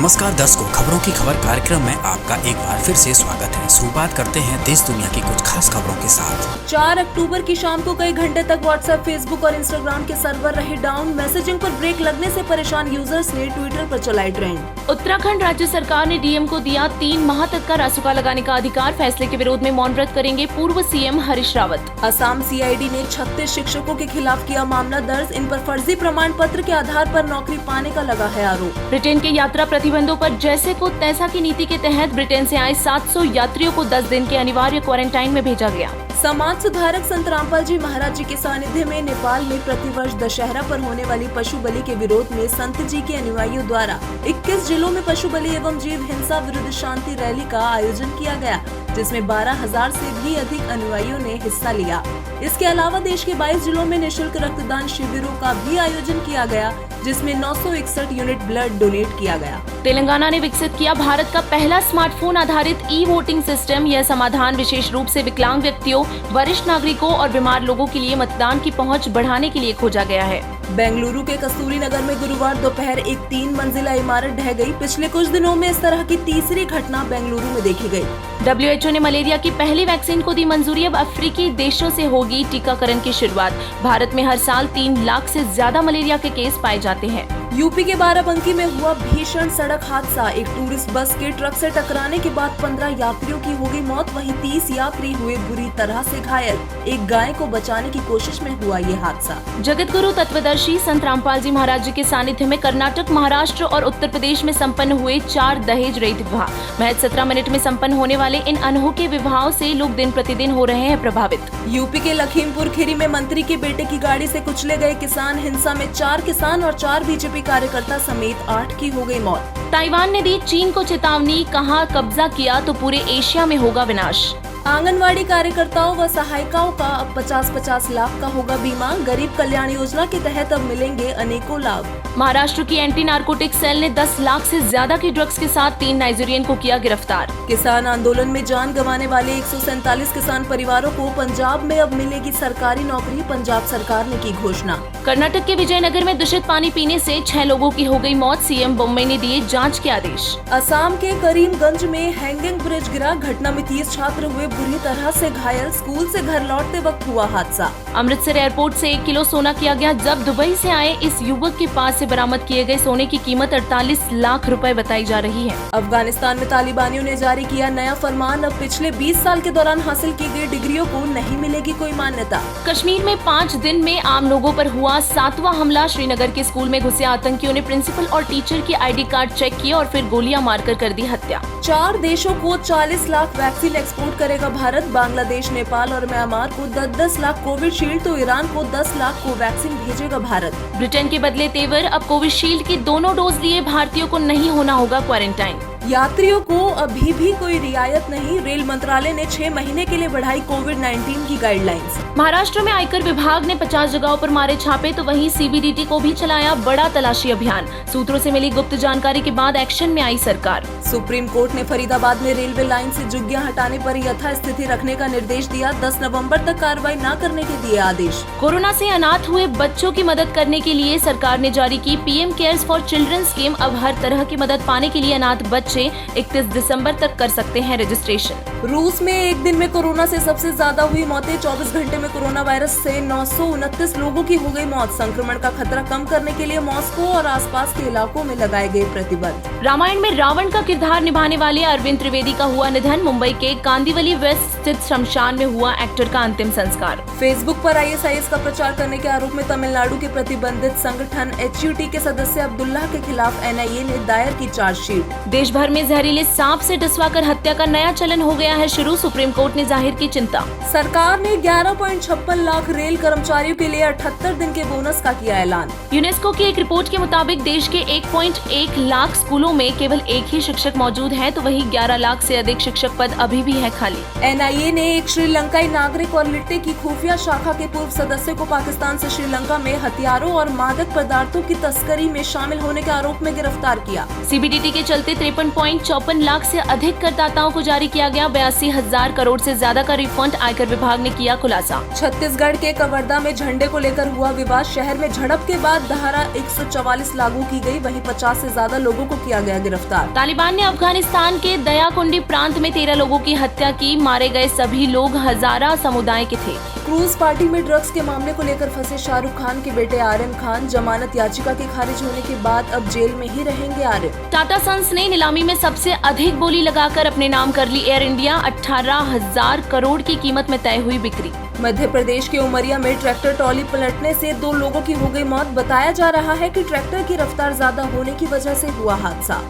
नमस्कार दर्शकों, खबरों की खबर कार्यक्रम में आपका एक बार फिर से स्वागत है। शुरुआत करते हैं देश दुनिया की कुछ खास खबरों के साथ। 4 अक्टूबर की शाम को कई घंटे तक व्हाट्सएप, फेसबुक और इंस्टाग्राम के सर्वर रहे डाउन। मैसेजिंग पर ब्रेक लगने से परेशान यूजर्स ने ट्विटर पर चलाई ट्रेंड। उत्तराखंड राज्य सरकार ने डीएम को दिया 3 माह तक का रासुका लगाने का अधिकार। फैसले के विरोध में मौन व्रत करेंगे पूर्व सीएम हरीश रावत। असम सीआईडी ने 36 शिक्षकों के खिलाफ किया मामला दर्ज। इन पर फर्जी प्रमाण पत्र के आधार पर नौकरी पाने का लगा है आरोप। ब्रिटेन के यात्रा प्रतिबंधों पर जैसे को तैसा की नीति के तहत ब्रिटेन से आए 700 यात्रियों को 10 दिन के अनिवार्य क्वारंटाइन में भेजा गया। समाज सुधारक संत रामपाल जी महाराज जी के सानिध्य में नेपाल में प्रतिवर्ष दशहरा पर होने वाली पशु बलि के विरोध में संत जी के अनुयायियों द्वारा 21 जिलों में पशु बलि एवं जीव हिंसा विरुद्ध शांति रैली का आयोजन किया गया, जिसमें 12,000 से भी अधिक अनुयायियों ने हिस्सा लिया। इसके अलावा देश के 22 जिलों में निःशुल्क रक्तदान शिविरों का भी आयोजन किया गया, जिसमें 961 यूनिट ब्लड डोनेट किया गया। तेलंगाना ने विकसित किया भारत का पहला स्मार्टफोन आधारित ई वोटिंग सिस्टम। यह समाधान विशेष रूप से विकलांग व्यक्तियों, वरिष्ठ नागरिकों और बीमार लोगों के लिए मतदान की पहुंच बढ़ाने के लिए खोजा गया है। बेंगलुरु के कस्तूरी नगर में गुरुवार दोपहर एक 3 मंजिला इमारत ढह गई। पिछले कुछ दिनों में इस तरह की तीसरी घटना बेंगलुरु में देखी गई। WHO ने मलेरिया की पहली वैक्सीन को दी मंजूरी। अब अफ्रीकी देशों से होगी टीकाकरण की शुरुआत। भारत में हर साल 3 लाख से ज्यादा मलेरिया के केस पाए जाते हैं। यूपी के बाराबंकी में हुआ भीषण सड़क हादसा। एक टूरिस्ट बस के ट्रक से टकराने के बाद 15 यात्रियों की हो गई मौत, वहीं 30 यात्री हुए बुरी तरह से घायल। एक गाय को बचाने की कोशिश में हुआ ये हादसा। जगत गुरु तत्वदर्शी संत रामपाल जी महाराज जी के सानिध्य में कर्नाटक, महाराष्ट्र और उत्तर प्रदेश में संपन्न हुए 4 दहेज रहित विवाह। महज 17 मिनट में संपन्न होने वाले इन अनोखे विवाहों से लोग दिन प्रतिदिन हो रहे हैं प्रभावित। यूपी के लखीमपुर खीरी में मंत्री के बेटे की गाड़ी से कुचले गए किसान। हिंसा में 4 किसान और 4 बीजेपी कार्यकर्ता समेत 8 की हो गई मौत। ताइवान ने दी चीन को चेतावनी, कहा कब्जा किया तो पूरे एशिया में होगा विनाश। आंगनवाड़ी कार्यकर्ताओं व सहायिकाओं का अब 50-50 लाख का होगा बीमा। गरीब कल्याण योजना के तहत अब मिलेंगे अनेकों लाभ। महाराष्ट्र की एंटी नारकोटिक सेल ने 10 लाख से ज्यादा की ड्रग्स के साथ 3 नाइजीरियन को किया गिरफ्तार। किसान आंदोलन में जान गंवाने वाले 147 किसान परिवारों को पंजाब में अब मिलेगी सरकारी नौकरी। पंजाब सरकार ने की घोषणा। कर्नाटक के विजयनगर में दूषित पानी पीने से 6 लोगों की हो गई मौत। सीएम बोम्मई ने दिए जांच के आदेश। असम के करीमगंज में हैंगिंग ब्रिज गिरा। घटना में 30 छात्र हुए बुरी तरह से घायल। स्कूल से घर लौटते वक्त हुआ हादसा। अमृतसर एयरपोर्ट से 1 किलो सोना किया गया जब्त। दुबई से आए इस युवक के पास से बरामद किए गए सोने की कीमत 48 लाख रुपए बताई जा रही है। अफगानिस्तान में तालिबानियों ने जारी किया नया फरमान। अब पिछले 20 साल के दौरान हासिल की गई डिग्रियों को नहीं मिलेगी कोई मान्यता। कश्मीर में 5 दिन में आम लोगों पर हुआ 7वां हमला। श्रीनगर के स्कूल में घुसे आतंकियों ने प्रिंसिपल और टीचर की ID कार्ड चेक किए और फिर गोलियां मारकर कर दी हत्या। 4 देशों को 40 लाख वैक्सीन एक्सपोर्ट करेगा भारत। बांग्लादेश, नेपाल और म्यांमार को 10-10 लाख कोविशील्ड तो ईरान को 10 लाख को वैक्सीन भेजेगा भारत। ब्रिटेन के बदले तेवर। अब कोविशील्ड की दोनों डोज लिए भारतीयों को नहीं होना होगा क्वारंटाइन। यात्रियों को अभी भी कोई रियायत नहीं। रेल मंत्रालय ने 6 महीने के लिए बढ़ाई कोविड-19 की गाइडलाइंस। महाराष्ट्र में आयकर विभाग ने 50 जगहों पर मारे छापे, तो वहीं CBDT को भी चलाया बड़ा तलाशी अभियान। सूत्रों से मिली गुप्त जानकारी के बाद एक्शन में आई सरकार। सुप्रीम कोर्ट ने फरीदाबाद में रेलवे लाइन से झुग्गियां हटाने पर यथास्थिति रखने का निर्देश दिया। 10 नवंबर तक कार्रवाई न करने के दिए आदेश। कोरोना से अनाथ हुए बच्चों की मदद करने के लिए सरकार ने जारी की PM cares for children scheme. अब हर तरह की मदद पाने के लिए अनाथ बच्चे 31 दिसंबर तक कर सकते हैं रजिस्ट्रेशन। रूस में एक दिन में कोरोना से सबसे ज्यादा हुई मौतें। 24 घंटे में कोरोना वायरस से 929 लोगों की हो गई मौत। संक्रमण का खतरा कम करने के लिए मॉस्को और आसपास के इलाकों में लगाए गए प्रतिबंध। रामायण में रावण का किरदार निभाने वाले अरविंद त्रिवेदी का हुआ निधन। मुंबई के कांदिवली वेस्ट स्थित शमशान में हुआ एक्टर का अंतिम संस्कार। फेसबुक पर ISIS का प्रचार करने के आरोप में तमिलनाडु के प्रतिबंधित संगठन HUT के सदस्य अब्दुल्ला के खिलाफ NIA ने दायर की चार्जशीट। देश भर में जहरीले सांप से डसवाकर हत्या का नया चलन हो गया है शुरू। सुप्रीम कोर्ट ने जाहिर की चिंता। सरकार ने 11.56 लाख रेल कर्मचारियों के लिए 78 दिन के बोनस का किया ऐलान। यूनेस्को की एक रिपोर्ट के मुताबिक देश के 1.1 लाख स्कूलों में केवल एक ही शिक्षक मौजूद है, तो वहीं 11 लाख से अधिक शिक्षक पद अभी भी है खाली। NIA ने एक श्रीलंकाई नागरिक और लिट्टे की खुफिया शाखा के पूर्व सदस्य को पाकिस्तान से श्रीलंका में हथियारों और मादक पदार्थों की तस्करी में शामिल होने के आरोप में गिरफ्तार किया। CBDT के चलते 53 3.54 लाख से अधिक करदाताओं को जारी किया गया 82,000 करोड़ से ज्यादा का रिफंड। आयकर विभाग ने किया खुलासा। छत्तीसगढ़ के कवर्धा में झंडे को लेकर हुआ विवाद। शहर में झड़प के बाद धारा 144 लागू की गई, वहीं 50 से ज्यादा लोगों को किया गया गिरफ्तार। तालिबान ने अफगानिस्तान के दयाकुंडी प्रांत में 13 लोगों की हत्या की। मारे गए सभी लोग हजारा समुदाय के थे। क्रूज पार्टी में ड्रग्स के मामले को लेकर फंसे शाहरुख खान के बेटे आर्यन खान जमानत याचिका के खारिज होने के बाद अब जेल में ही रहेंगे आर्यन। टाटा सन्स ने नीलामी में सबसे अधिक बोली लगाकर अपने नाम कर ली एयर इंडिया। 18,000 करोड़ की कीमत में तय हुई बिक्री। मध्य प्रदेश के उमरिया में ट्रैक्टर ट्रॉली पलटने से 2 लोगों की हो गई मौत। बताया जा रहा है कि ट्रैक्टर की रफ्तार ज्यादा होने की वजह से हुआ हादसा।